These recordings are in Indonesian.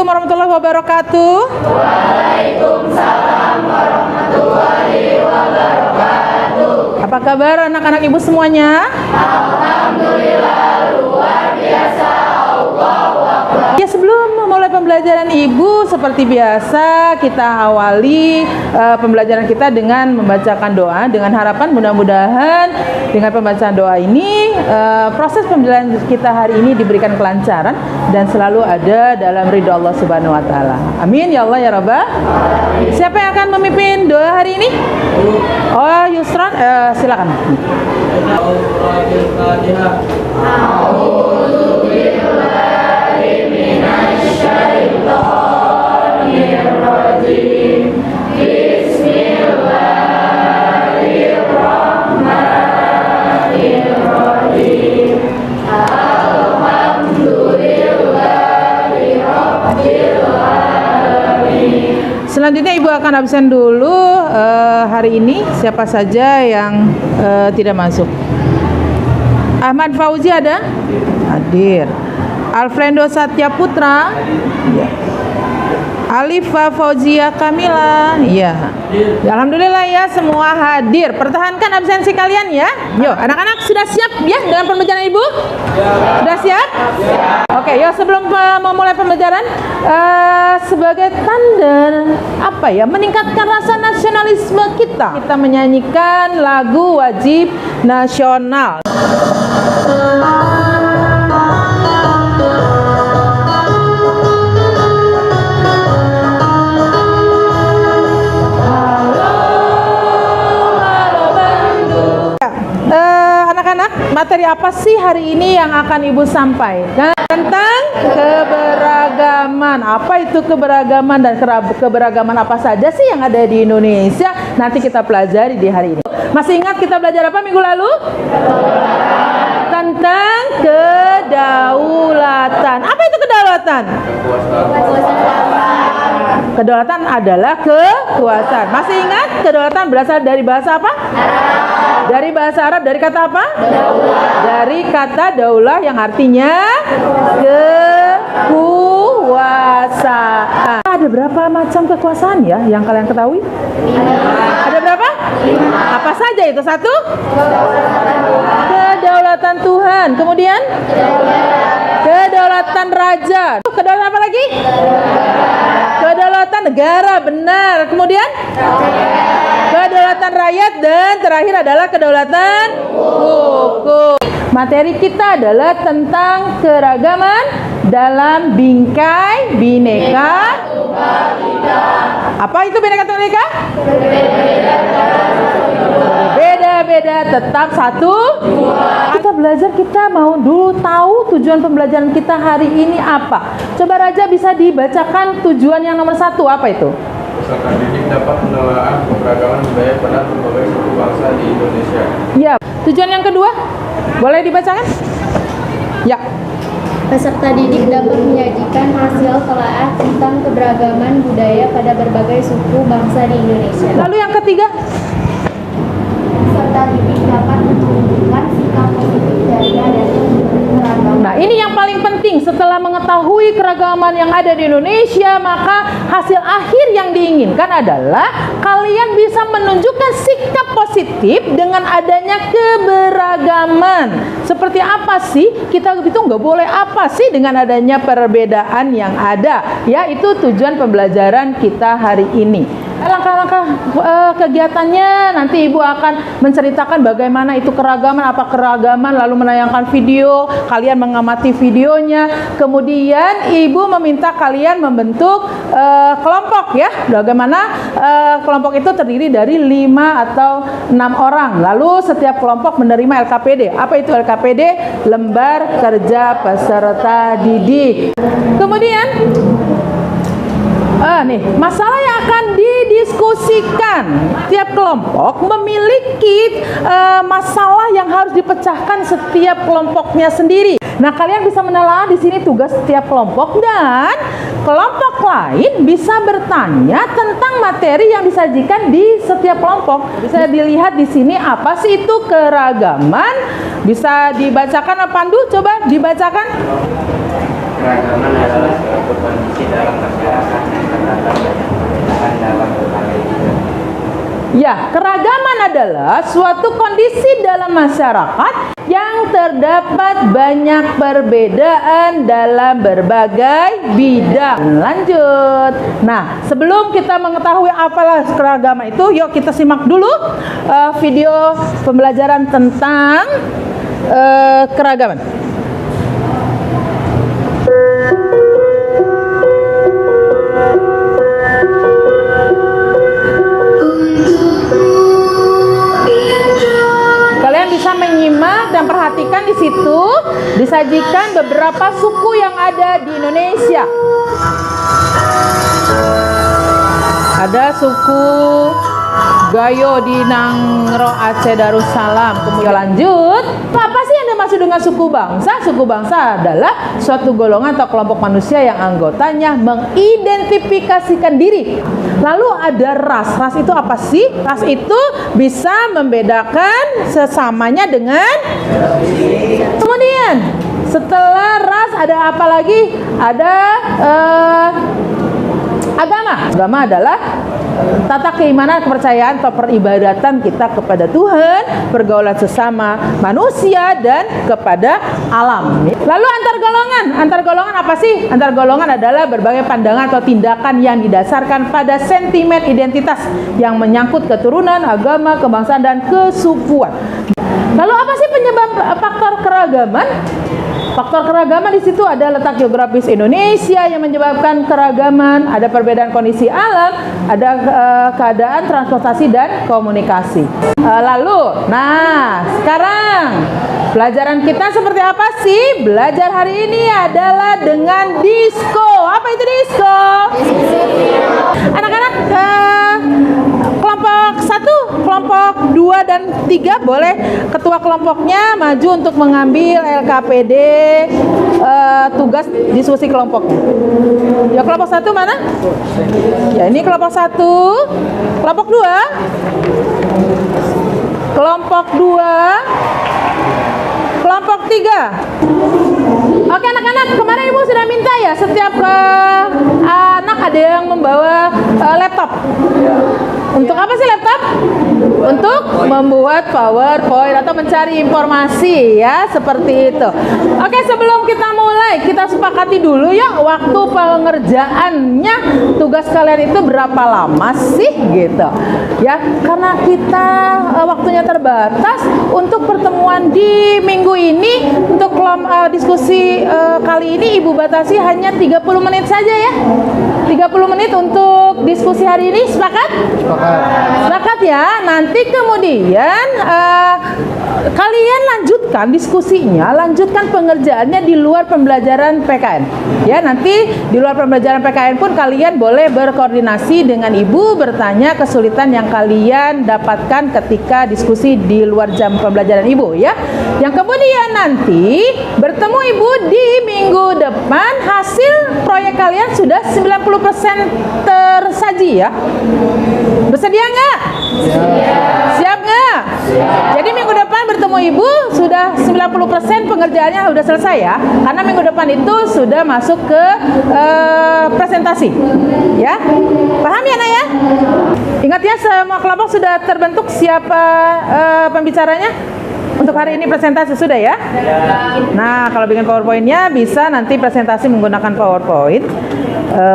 Assalamualaikum warahmatullahi wabarakatuh. Waalaikumsalam warahmatullahi wabarakatuh. Apa kabar anak-anak ibu semuanya? Alhamdulillah luar biasa. Allahu Akbar. Ya, sebelum memulai pembelajaran ibu seperti biasa kita awali pembelajaran kita dengan membacakan doa, dengan harapan mudah-mudahan dengan pembacaan doa ini proses pembelajaran kita hari ini diberikan kelancaran dan selalu ada dalam ridha Allah Subhanahu wa taala. Amin ya Allah ya Rabbal. Siapa yang akan memimpin doa hari ini? Oh, Yusran, silakan. Selanjutnya ibu akan absen dulu hari ini. Siapa saja yang tidak masuk? Ahmad Fauzi ada? Hadir. Alfrendo Satya Putra? Ya. Alifa Fauzia Kamila? Iya. Ya, alhamdulillah ya semua hadir. Pertahankan absensi kalian ya. Yuk, anak-anak sudah siap ya dengan pembelajaran ibu? Sudah siap? Oke, yuk sebelum memulai pembelajaran sebagai tanda apa ya? Meningkatkan rasa nasionalisme kita menyanyikan lagu wajib nasional. Materi apa sih hari ini yang akan ibu sampaikan? Tentang keberagaman. Apa itu keberagaman dan keberagaman apa saja sih yang ada di Indonesia? Nanti kita pelajari di hari ini. Masih ingat kita belajar apa minggu lalu? Tentang kedaulatan. Apa itu kedaulatan? Kedaulatan adalah kekuasaan. Masih ingat kedaulatan berasal dari bahasa apa? Dari bahasa Arab, dari kata apa? Dari kata daulah yang artinya kekuasaan. Ada berapa macam kekuasaan ya yang kalian ketahui? 5. Ada berapa? 5. Apa saja itu? 1? Kedaulatan Tuhan. Kemudian? Kedaulatan raja. Kedaulatan apa lagi? Kedaulatan negara, benar. Kemudian? Kedaulatan rakyat dan terakhir adalah kedaulatan hukum. Materi kita adalah tentang keragaman dalam bingkai bineka. Apa itu bineka tunggal ika? Beda-beda tetap satu. Kita belajar, kita mau dulu tahu tujuan pembelajaran kita hari ini apa. Coba Raja bisa dibacakan tujuan yang nomor 1 apa itu? Peserta didik dapat menelaah keberagaman budaya pada berbagai suku bangsa di Indonesia. Ya, tujuan yang kedua boleh dibacakan? Ya. Peserta didik dapat menyajikan hasil telaah tentang keberagaman budaya pada berbagai suku bangsa di Indonesia. Lalu yang ketiga? Peserta didik dapat menunjukkan sikap positif dari adanya keragaman. Nah, ini yang paling penting. Setelah mengetahui keragaman yang ada di Indonesia, maka hasil akhir yang diinginkan adalah kalian bisa menunjukkan sikap positif dengan adanya keberagaman. Seperti apa sih? Kita itu nggak boleh apa sih dengan adanya perbedaan yang ada. Ya, itu tujuan pembelajaran kita hari ini. Langkah-langkah kegiatannya nanti ibu akan menceritakan bagaimana itu keragaman, apa keragaman, lalu menayangkan video, kalian mengamati videonya, kemudian ibu meminta kalian membentuk kelompok ya, bagaimana kelompok itu terdiri dari 5 atau 6 orang, lalu setiap kelompok menerima LKPD. Apa itu LKPD? Lembar Kerja Peserta Didik. Kemudian masalah yang akan didiskusikan. Tiap kelompok memiliki masalah yang harus dipecahkan setiap kelompoknya sendiri. Nah, kalian bisa menelaah di sini tugas setiap kelompok dan kelompok lain bisa bertanya tentang materi yang disajikan di setiap kelompok. Bisa dilihat di sini apa sih itu keragaman? Bisa dibacakan Pandu, coba dibacakan. Keragaman adalah suatu kondisi dalam masyarakat yang terdapat banyak perbedaan dalam berbagai bidang. Ya, keragaman adalah suatu kondisi dalam masyarakat yang terdapat banyak perbedaan dalam berbagai bidang. Lanjut. Nah, sebelum kita mengetahui apalah keragaman itu, yuk kita simak dulu video pembelajaran tentang keragaman. Menyimak dan perhatikan di situ disajikan beberapa suku yang ada di Indonesia. Ada suku Gayo di Nangro Aceh Darussalam. Kemudian lanjut, apa sih yang dimaksud dengan suku bangsa? Suku bangsa adalah suatu golongan atau kelompok manusia yang anggotanya mengidentifikasikan diri. Lalu ada ras. Ras itu apa sih? Ras itu bisa membedakan sesamanya dengan. Kemudian setelah ras ada apa lagi? Ada agama. Agama adalah tata keimanan, kepercayaan atau peribadatan kita kepada Tuhan, pergaulan sesama manusia dan kepada alam. Lalu antar golongan. Antar golongan apa sih? Antar golongan adalah berbagai pandangan atau tindakan yang didasarkan pada sentimen identitas yang menyangkut keturunan, agama, kebangsaan dan kesukuan. Lalu apa sih penyebab faktor keragaman? Faktor keragaman di situ ada letak geografis Indonesia yang menyebabkan keragaman, ada perbedaan kondisi alam, ada keadaan transportasi dan komunikasi. Lalu, nah sekarang pelajaran kita seperti apa sih? Belajar hari ini adalah dengan disko. Apa itu disko? Anak-anak kelompok 1, kelompok 2 dan 3 boleh ketua kelompoknya maju untuk mengambil LKPD tugas diskusi kelompoknya. Ya kelompok 1 mana? Ya ini kelompok 1. Kelompok 2. Kelompok 2. Kelompok 3. Oke anak-anak, kemarin ibu sudah minta ya setiap anak ada yang membawa laptop. Untuk apa sih laptop? Untuk membuat PowerPoint atau mencari informasi ya, seperti itu. Oke, sebelum kita mulai, kita sepakati dulu ya waktu pengerjaannya tugas kalian itu berapa lama sih gitu. Ya, karena kita waktunya terbatas untuk pertemuan di minggu ini untuk diskusi kali ini Ibu batasi hanya 30 menit saja ya. 30 menit untuk diskusi hari ini, sepakat? Sepakat ya. Nanti kemudian kalian lanjutkan diskusinya, lanjutkan pengerjaannya di luar pembelajaran PKN. Ya, nanti di luar pembelajaran PKN pun kalian boleh berkoordinasi dengan Ibu, bertanya kesulitan yang kalian dapatkan ketika diskusi di luar jam pembelajaran Ibu ya. Yang kemudian nanti bertemu Ibu di minggu depan, hasil proyek kalian sudah 90% tersaji ya. Bersedia nggak? Siap nggak? Jadi minggu depan bertemu Ibu sudah 90% pengerjaannya sudah selesai ya. Karena minggu depan itu sudah masuk ke presentasi. Ya. Paham ya, Nak ya? Ingat ya, semua kelompok sudah terbentuk siapa pembicaranya? Untuk hari ini presentasi sudah ya? Nah, kalau bikin PowerPoint-nya bisa nanti presentasi menggunakan PowerPoint.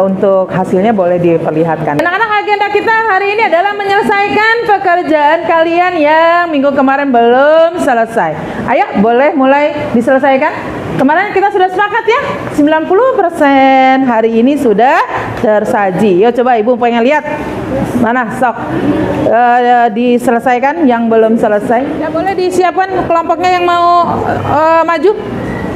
Untuk hasilnya boleh diperlihatkan. Anak-anak, agenda kita hari ini adalah menyelesaikan pekerjaan kalian yang minggu kemarin belum selesai. Ayo, boleh mulai diselesaikan. Kemarin kita sudah sepakat ya, 90% hari ini sudah tersaji. Yuk coba Ibu pengen lihat. Mana sok diselesaikan yang belum selesai. Ya boleh disiapkan kelompoknya yang mau maju.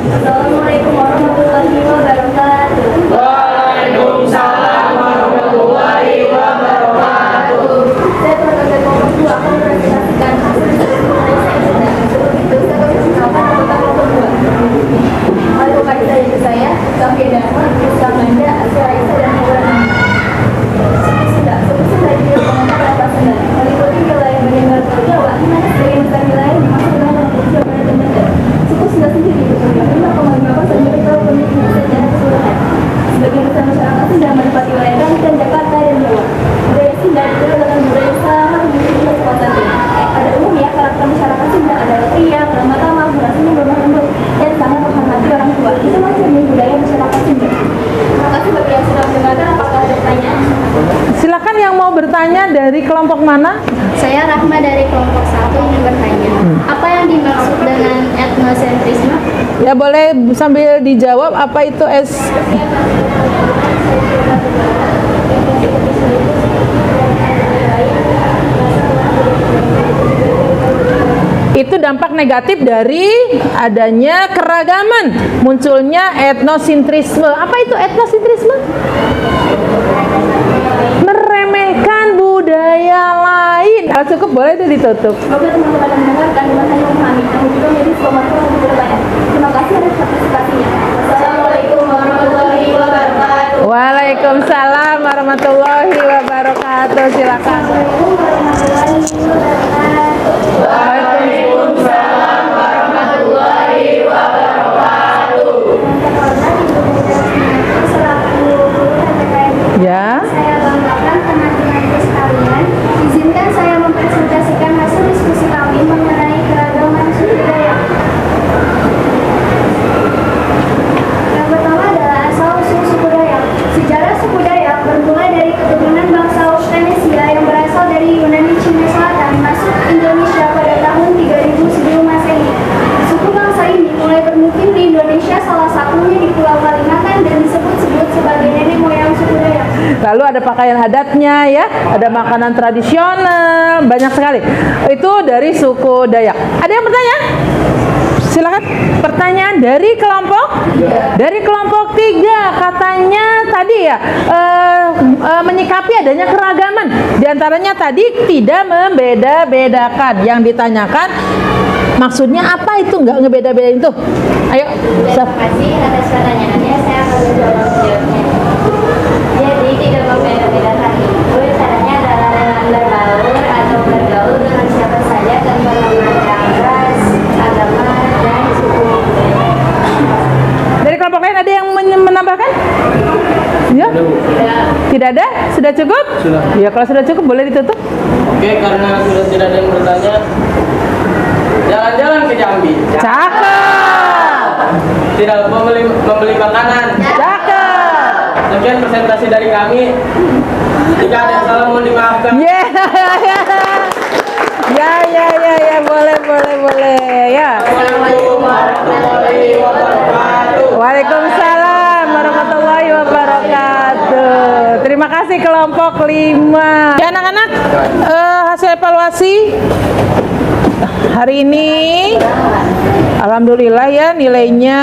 Assalamualaikum warahmatullahi wabarakatuh. Waalaikumsalam warahmatullahi wabarakatuh. Saya perwakilan kelompok 2 akan mempresentasikan hasil diskusi mengenai sains dan untuk itu saya akan memperkenalkan anggota kelompok 2. Mari kembali saja ke saya, Sofia Dharma, Rizka Manda, Asia Raisa dan Maulana. Suku Sunda di komentar atas Sunda meliputi wilayah bagian barat Pulau Jawa, di mana sebagian besar wilayah dimaksud dengan provinsi Jawa Barat dan Banten. Suku Sunda sendiri berjumlah 5,5% dari penduduk Indonesia dan Ya boleh sambil dijawab apa itu itu dampak negatif dari adanya keragaman, munculnya etnosentrisme. Apa itu etnosentrisme? Meremehkan budaya lain. Kalau cukup boleh itu ditutup. Semoga teman-teman mendengar kandungan hanya memahami, namun juga menjadi sebuah yang lebih banyak. Terima kasih atas partisipasinya. Assalamualaikum warahmatullahi wabarakatuh. Waalaikumsalam warahmatullahi wabarakatuh. Silakan. Waalaikumsalam warahmatullahi wabarakatuh. Ya. Saya banggakan teman-teman sekalian. Izinkan saya mempresentasikan hasil diskusi kami mengenai keragaman suku Dayak. Yang pertama adalah asal-usul suku Dayak. Sejarah suku Dayak bermula dari keturunan bangsa Austronesia yang berasal dari Yunani Cina Selatan masuk Indonesia pada tahun 3000 sebelum Masehi. Suku bangsa ini mulai bermukim di Indonesia, salah satunya di Pulau Kalimantan, dan disebut-sebut sebagai nenek moyang suku Dayak. Lalu ada pakaian adatnya ya, ada makanan tradisional, banyak sekali. Itu dari suku Dayak. Ada yang bertanya? Silakan. Pertanyaan dari kelompok? Dari kelompok 3 katanya tadi ya menyikapi adanya keragaman. Di antaranya tadi tidak membeda-bedakan. Yang ditanyakan maksudnya apa itu nggak ngebeda-bedain tuh? Ayo. Terima kasih atas pertanyaannya. Saya akan menjawabnya. Jadi tidak membeda-bedakan itu caranya adalah dengan berbaur atau bergaul dengan siapa saja tanpa memandang ras, agama, dan suku. Dari kelompok lain ada yang menambahkan? Ya? Tidak ada? Sudah cukup? Sudah. Ya kalau sudah cukup boleh ditutup. Oke, karena sudah tidak ada yang bertanya, jalan-jalan ke Jambi. Cakep. Tidak membeli makanan. Cakep. Sekian presentasi dari kami. Jika ada yang salah mohon dimaafkan. Ya, ya, boleh. Ya. Assalamualaikum warahmatullahi wabarakatuh. Waalaikumsalam warahmatullahi wabarakatuh. Terima kasih kelompok 5. Ya anak-anak, hasil evaluasi hari ini alhamdulillah ya, nilainya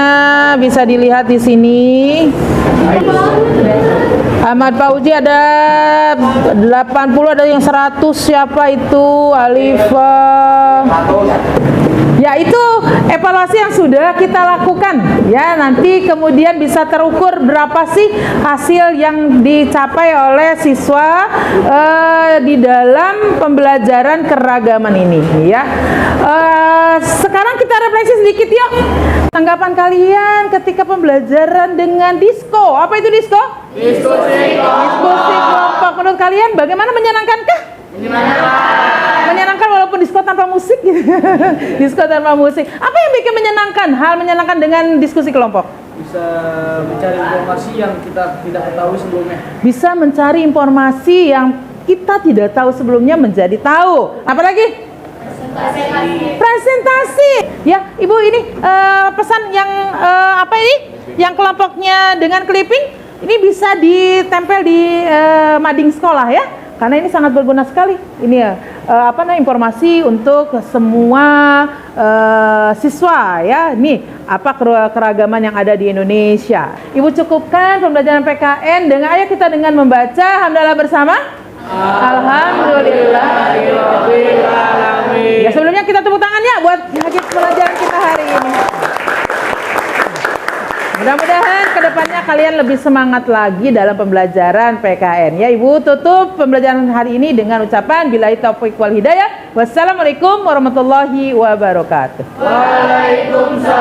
bisa dilihat di sini. Ahmad Fauzi ada 80, ada yang 100. Siapa itu? Alifah. Ya itu evaluasi yang sudah kita lakukan ya, nanti kemudian bisa terukur berapa sih hasil yang dicapai oleh siswa di dalam pembelajaran keragaman ini ya. Sekarang kita refleksi sedikit yuk. Tanggapan kalian ketika pembelajaran dengan disko. Apa itu disko? Diskusi kelompok. Menurut kalian bagaimana, menyenangkankah? Menyenangkan walaupun disko tanpa musik gitu. Disko tanpa musik. Apa yang bikin menyenangkan? Hal menyenangkan dengan diskusi kelompok? Bisa mencari informasi yang kita tidak ketahui sebelumnya. Bisa mencari informasi yang kita tidak tahu sebelumnya menjadi tahu. Apalagi? Presentasi. Ya, Ibu ini pesan yang apa ini? Yang kelompoknya dengan clipping ini bisa ditempel di mading sekolah ya. Karena ini sangat berguna sekali. Ini ya informasi untuk semua siswa ya. Nih, apa keragaman yang ada di Indonesia. Ibu cukupkan pembelajaran PKN dengan ayo kita dengan membaca hamdalah bersama. Alhamdulillahirabbil alamin. Ya sebelumnya kita tepuk tangan ya buat pelajaran kita hari ini. Mudah-mudahan kedepannya kalian lebih semangat lagi dalam pembelajaran PKN. Ya Ibu tutup pembelajaran hari ini dengan ucapan billahi taufiq wal hidayah. Wassalamualaikum warahmatullahi wabarakatuh. Waalaikumsalam.